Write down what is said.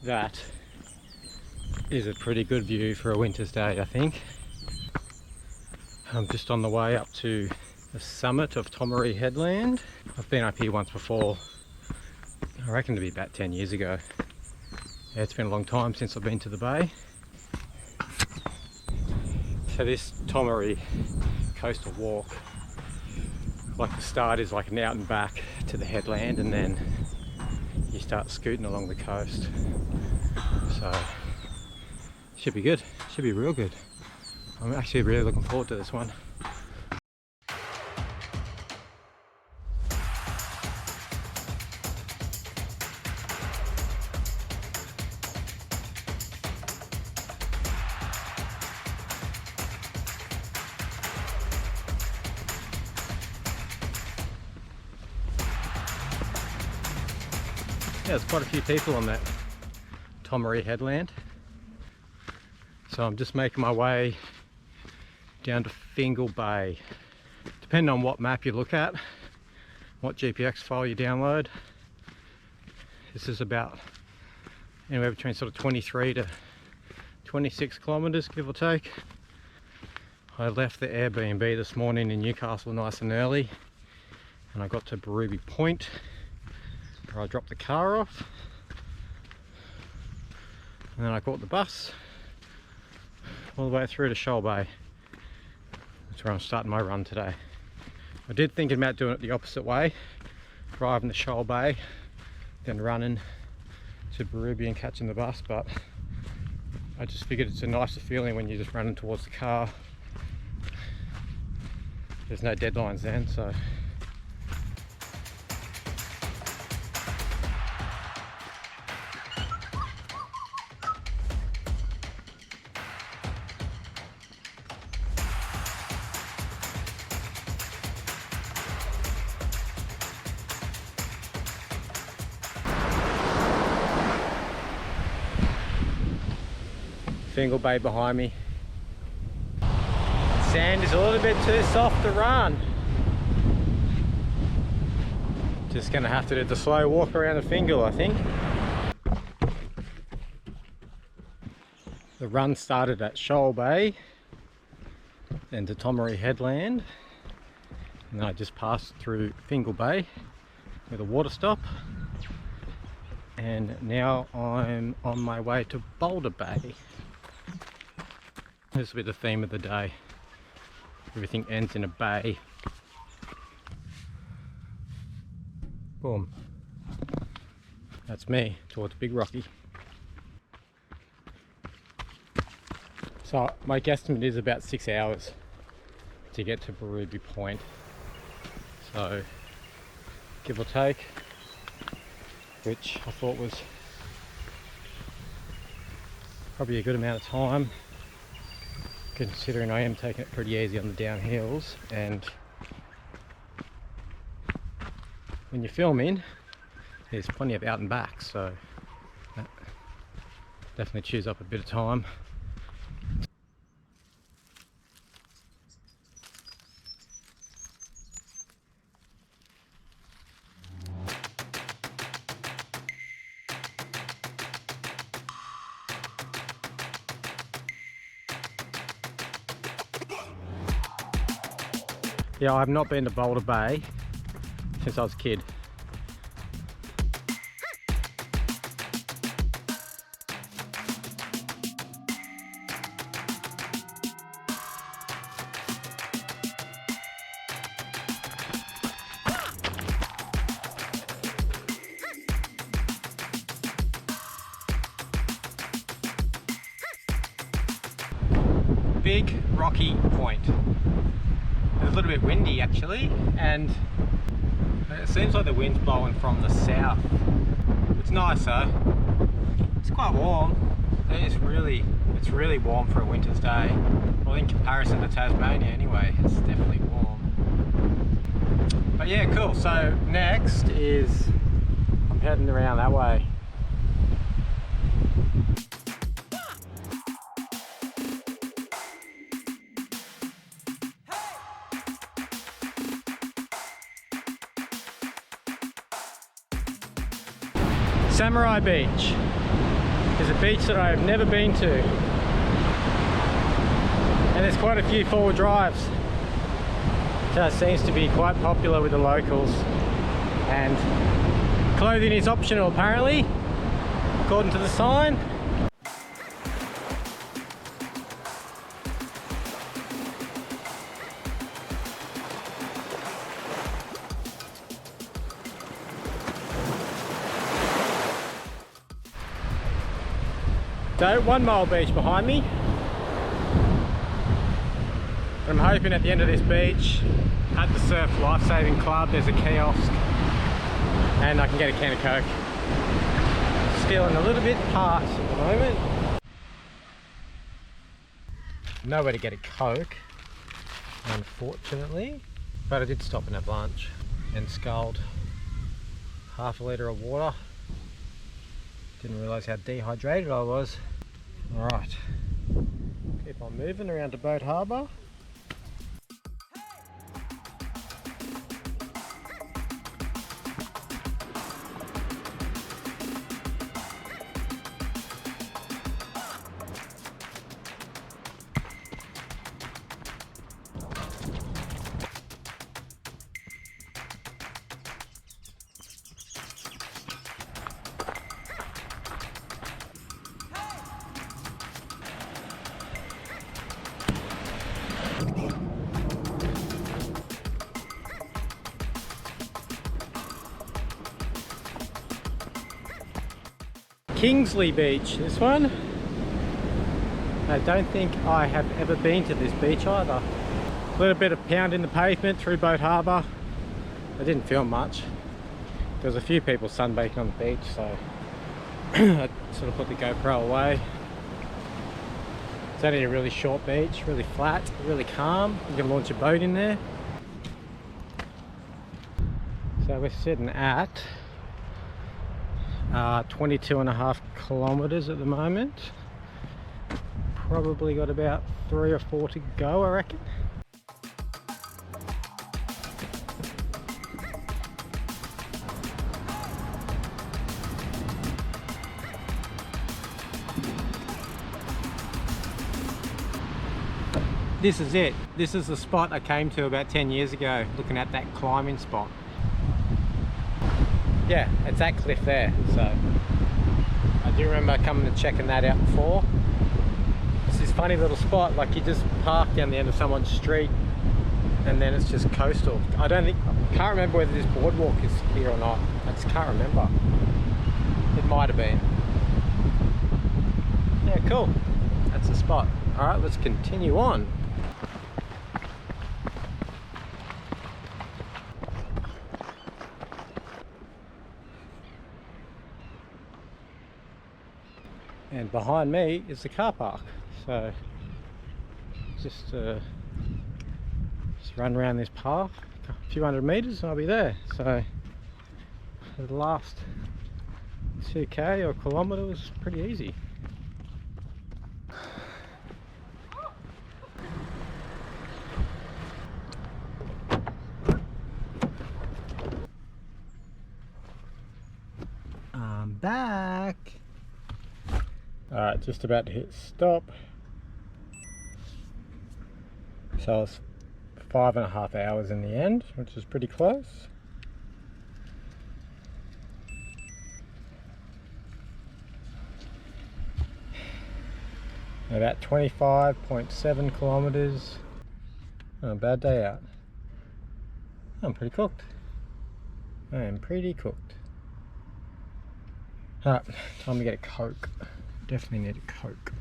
That is a pretty good view for a winter's day, I think. I'm just on the way up to the summit of Tomaree headland. I've been up here once before, I reckon to be about 10 years ago. Yeah, it's been a long time since I've been to the bay. So this Tomaree coastal walk, like the start is like an out and back to the headland, and then you start scooting along the coast. So should be good, should be real good. I'm actually really looking forward to this one. Yeah, there's quite a few people on that Tomaree headland. So I'm just making my way down to Fingal Bay. Depending on what map you look at, what GPX file you download, this is about anywhere between sort of 23 to 26 kilometers, give or take. I left the Airbnb this morning in Newcastle nice and early, and I got to Tomaree Point, where I dropped the car off, and then I caught the bus all the way through to Shoal Bay. That's where I'm starting my run today. I did think about doing it the opposite way, driving to Shoal Bay, then running to Tomaree and catching the bus, but I just figured it's a nicer feeling when you're just running towards the car. There's no deadlines then, so Fingal Bay behind me. Sand is a little bit too soft to run. Just gonna have to do the slow walk around the Fingal, I think. The run started at Shoal Bay, then to Tomaree headland, and then I just passed through Fingal Bay with a water stop, and now I'm on my way to Boulder Bay. This will be the theme of the day. Everything ends in a bay. Boom. That's me towards Big Rocky. So my guesstimate is about 6 hours to get to Tomaree Point. So give or take, which I thought was probably a good amount of time, considering I am taking it pretty easy on the downhills, and when you're filming there's plenty of out and back, so that definitely chews up a bit of time. Yeah, I've not been to Boulder Bay since I was a kid. Big Rocky Point. It's a little bit windy actually, and it seems like the wind's blowing from the south. It's nice though. It's quite warm. It's really warm for a winter's day. Well, in comparison to Tasmania anyway, it's definitely warm. But yeah, cool. So next is I'm heading around that way. Tomaree Beach. is a beach that I've never been to. And there's quite a few forward drives. So it seems to be quite popular with the locals. And clothing is optional apparently, according to the sign. So 1 Mile Beach behind me. I'm hoping at the end of this beach, at the Surf Lifesaving Club, there's a kiosk and I can get a can of Coke. Just feeling a little bit parched at the moment. Nowhere to get a Coke, unfortunately, but I did stop and have lunch and sculled half a litre of water. Didn't realise how dehydrated I was. Alright, keep on moving around to Boat Harbour. Kingsley Beach, this one. I don't think I have ever been to this beach either. A little bit of pounding the pavement through Boat Harbour. I didn't feel much. There was a few people sunbaking on the beach, so I sort of put the GoPro away. It's only a really short beach, really flat, really calm. You can launch a boat in there. So we're sitting at 22.5 kilometers at the moment. Probably got about 3 or 4 to go, I reckon. This is it. This is the spot I came to about 10 years ago, looking at that climbing spot. Yeah, it's that cliff there, so I do remember coming and checking that out before. It's this funny little spot, like you just park down the end of someone's street and then it's just coastal. I can't remember whether this boardwalk is here or not. I just can't remember. It might have been. Yeah, cool. That's the spot. All right, let's continue on. And behind me is the car park, so just run around this path a few hundred meters and I'll be there. So the last 2k or kilometre was pretty easy. I'm back. Alright, just about to hit stop. So it's 5.5 hours in the end, which is pretty close. About 25.7 kilometers. Not a bad day out. I'm pretty cooked. I am pretty cooked. Alright, time to get a Coke. Definitely need a Coke.